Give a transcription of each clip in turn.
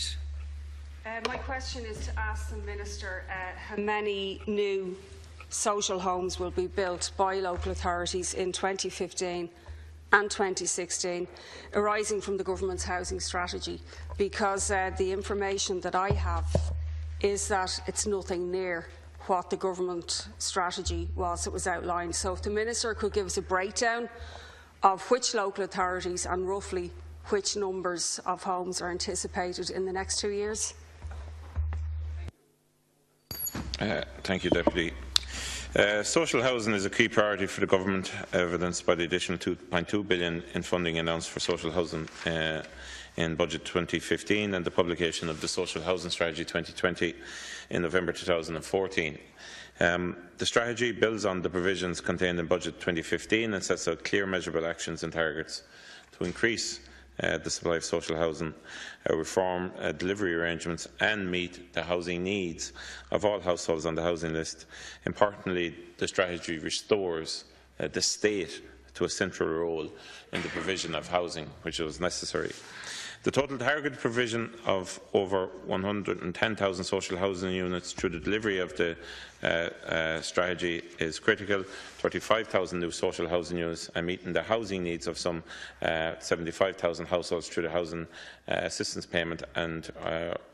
please. My question is to ask the Minister how many new social homes will be built by local authorities in 2015 and 2016, arising from the Government's housing strategy, because the information that I have is that it's nothing near what the Government strategy was that was outlined. So if the Minister could give us a breakdown of which local authorities and roughly which numbers of homes are anticipated in the next 2 years. Thank you, Deputy. Social housing is a key priority for the Government, evidenced by the additional €2.2 billion in funding announced for social housing in Budget 2015 and the publication of the Social Housing Strategy 2020 in November 2014. The strategy builds on the provisions contained in Budget 2015 and sets out clear, measurable actions and targets to increase the supply of social housing, reform delivery arrangements and meet the housing needs of all households on the housing list. Importantly, the strategy restores the state to a central role in the provision of housing, which was necessary. The total targeted provision of over 110,000 social housing units through the delivery of the strategy is critical. 35,000 new social housing units and meeting the housing needs of some 75,000 households through the housing assistance payment and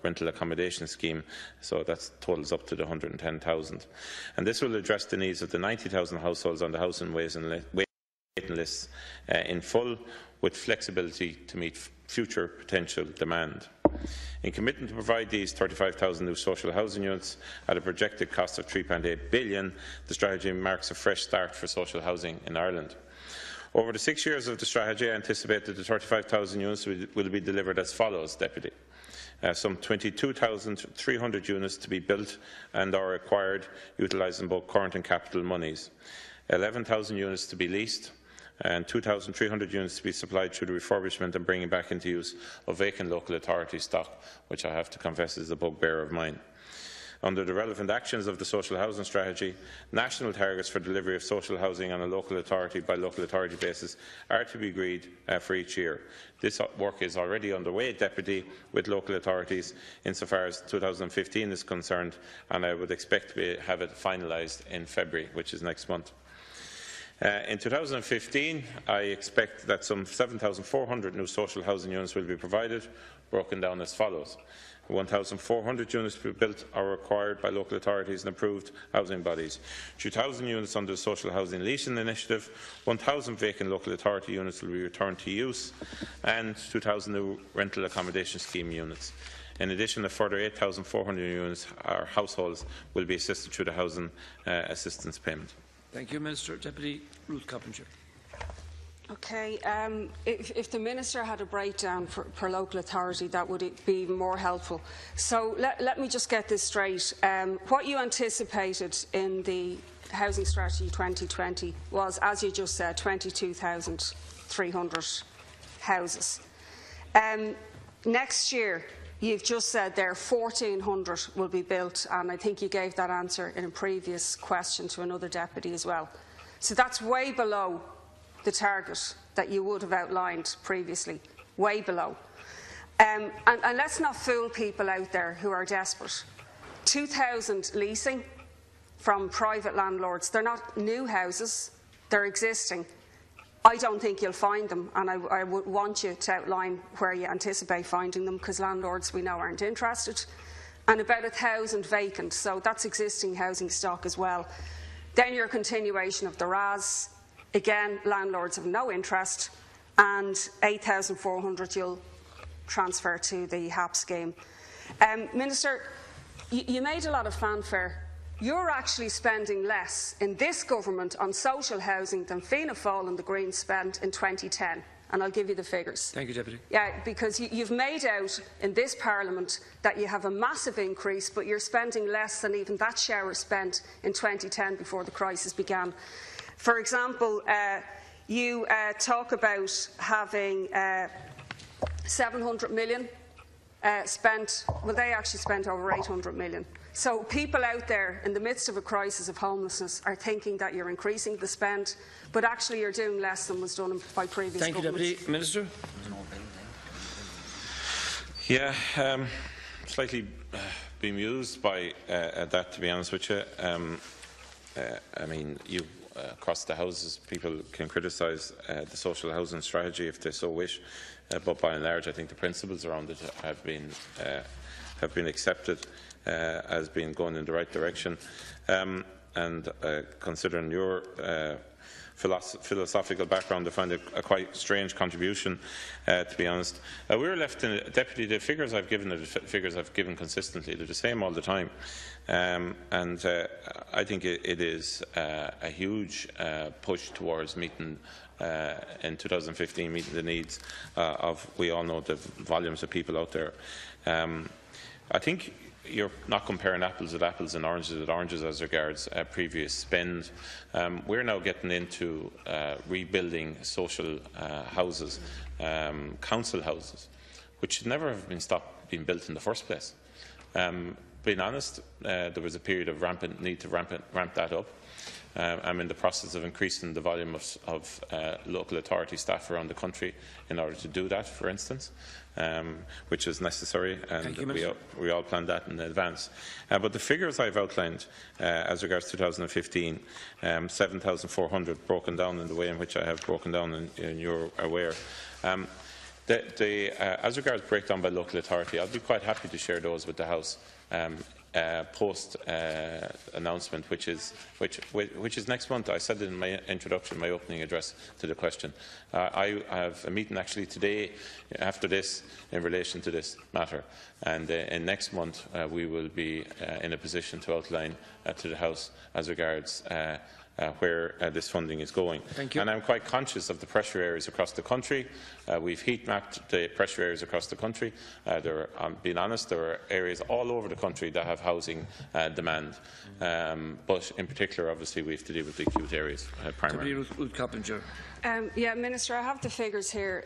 rental accommodation scheme. So that totals up to the 110,000. And this will address the needs of the 90,000 households on the housing waiting lists in full, with flexibility to meet future potential demand. In committing to provide these 35,000 new social housing units at a projected cost of €3.8 billion, the strategy marks a fresh start for social housing in Ireland. Over the 6 years of the strategy, I anticipate that the 35,000 units will be delivered as follows, Deputy. Some 22,300 units to be built and are acquired utilising both current and capital monies. 11,000 units to be leased, and 2,300 units to be supplied through the refurbishment and bringing back into use of vacant local authority stock, which I have to confess is a bugbear of mine. Under the relevant actions of the social housing strategy, national targets for delivery of social housing on a local authority by local authority basis are to be agreed for each year. This work is already underway, Deputy, with local authorities insofar as 2015 is concerned, and I would expect to have it finalised in February, which is next month. In 2015, I expect that some 7,400 new social housing units will be provided, broken down as follows. 1,400 units to be built or acquired by local authorities and approved housing bodies. 2,000 units under the Social Housing Leasing Initiative. 1,000 vacant local authority units will be returned to use, and 2,000 new rental accommodation scheme units. In addition, a further 8,400 units or households will be assisted through the housing assistance payment. Thank you, Minister. Deputy Ruth Coppinger. Okay, if the Minister had a breakdown per local authority, that would be even more helpful. So let me just get this straight. What you anticipated in the Housing Strategy 2020 was, as you just said, 22,300 houses. Next year, you've just said there 1,400 will be built, and I think you gave that answer in a previous question to another deputy as well. So that's way below the target that you would have outlined previously, way below. And let's not fool people out there who are desperate. 2,000 leasing from private landlords. They're not new houses, they're existing. I don't think you'll find them, and I would want you to outline where you anticipate finding them, because landlords we know aren't interested. And about 1,000 vacant, so that's existing housing stock as well. Then your continuation of the RAS. Again, landlords have no interest, and 8,400 you'll transfer to the HAP scheme. Minister, you made a lot of fanfare. You're actually spending less in this government on social housing than Fianna Fáil and the Greens spent in 2010, and I'll give you the figures. Thank you, Deputy. Yeah, because you've made out in this Parliament that you have a massive increase, but you're spending less than even that shower spent in 2010 before the crisis began. For example, you talk about having 700 million spent. Well, they actually spent over 800 million. So people out there in the midst of a crisis of homelessness are thinking that you're increasing the spend, but actually you're doing less than was done by previous governments. Thank you, Deputy. Minister. Yeah, slightly bemused by that, to be honest with you. I mean, across the houses, people can criticise the social housing strategy if they so wish, but by and large, I think the principles around it have been accepted as being going in the right direction. And considering your philosophical background, I find it a quite strange contribution, to be honest. We were left in Deputy. The figures I've given are the figures I've given consistently. They're the same all the time, and I think it is a huge push towards meeting in 2015, meeting the needs of. We all know the volumes of people out there. I think you're not comparing apples with apples and oranges with oranges as regards previous spend. We're now getting into rebuilding social houses, council houses, which should never have been stopped being built in the first place. Being honest, there was a period of rampant need to ramp that up. I'm in the process of increasing the volume of local authority staff around the country in order to do that, for instance, which is necessary, and we all planned that in advance. But the figures I've outlined as regards 2015, 7,400 broken down in the way in which I have broken down, and you're aware. As regards breakdown by local authority, I'll be quite happy to share those with the House post announcement, which is next month. I said in my introduction, my opening address to the question. I have a meeting actually today after this in relation to this matter, and in next month we will be in a position to outline to the House as regards where this funding is going. Thank you. And I'm quite conscious of the pressure areas across the country. We've heat mapped the pressure areas across the country. Being honest, there are areas all over the country that have housing demand, but in particular, obviously, we have to deal with the acute areas primarily. Ruth Coppinger. Yeah, Minister, I have the figures here.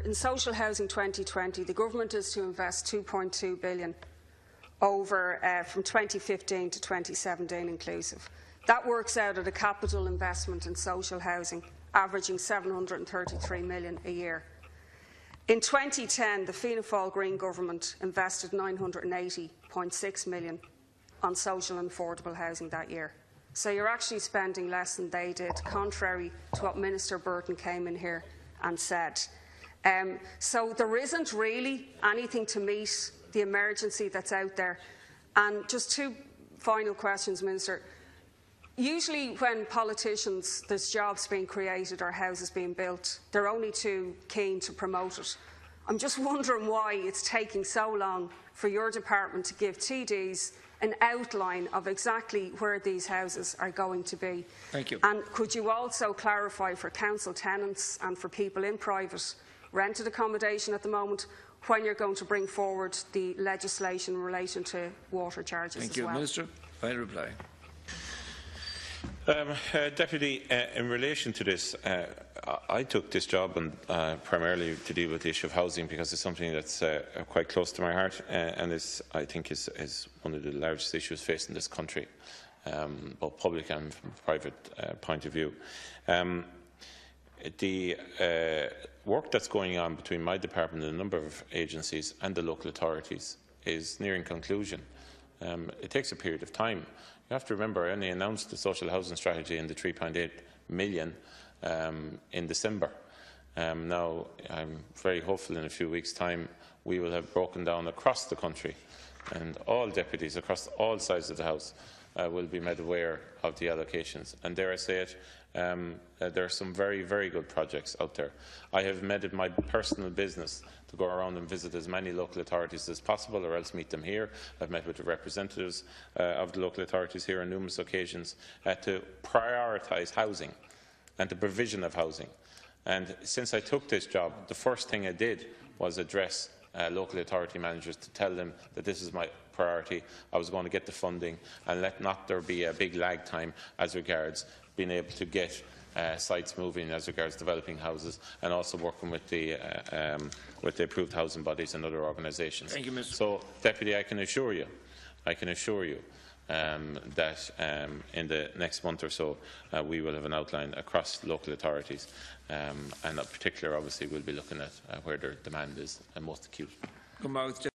In Social Housing 2020, the Government is to invest €2.2 billion over from 2015 to 2017 inclusive. That works out at a capital investment in social housing averaging €733 million a year. In 2010, the Fianna Fáil Green Government invested €980.6 million on social and affordable housing that year. So you're actually spending less than they did, contrary to what Minister Burton came in here and said. So there isn't really anything to meet the emergency that's out there. And just two final questions, Minister. Usually when politicians, there's jobs being created or houses being built, they're only too keen to promote it. I'm just wondering why it's taking so long for your department to give TDs an outline of exactly where these houses are going to be. Thank you. And could you also clarify for council tenants and for people in private rented accommodation at the moment when you're going to bring forward the legislation in relation to water charges Thank you. Minister, final reply. Deputy, in relation to this, I took this job primarily to deal with the issue of housing because it's something that's quite close to my heart and I think is one of the largest issues facing this country, both public and from a private point of view. The work that's going on between my department and a number of agencies and the local authorities is nearing conclusion. It takes a period of time. You have to remember, I only announced the social housing strategy and the €3.8 million in December. Now, I'm very hopeful in a few weeks' time we will have broken down across the country and all deputies across all sides of the House will be made aware of the allocations. And dare I say it, there are some very, very good projects out there. I have made it my personal business to go around and visit as many local authorities as possible or else meet them here. I've met with the representatives of the local authorities here on numerous occasions to prioritise housing and the provision of housing. And since I took this job, the first thing I did was address local authority managers to tell them that this is my priority. I was going to get the funding and let not there be a big lag time as regards being able to get sites moving as regards developing houses and also working with the approved housing bodies and other organisations. Thank you, Mr. So, Deputy, I can assure you that in the next month or so we will have an outline across local authorities and in particular obviously we'll be looking at where their demand is most acute. Come out.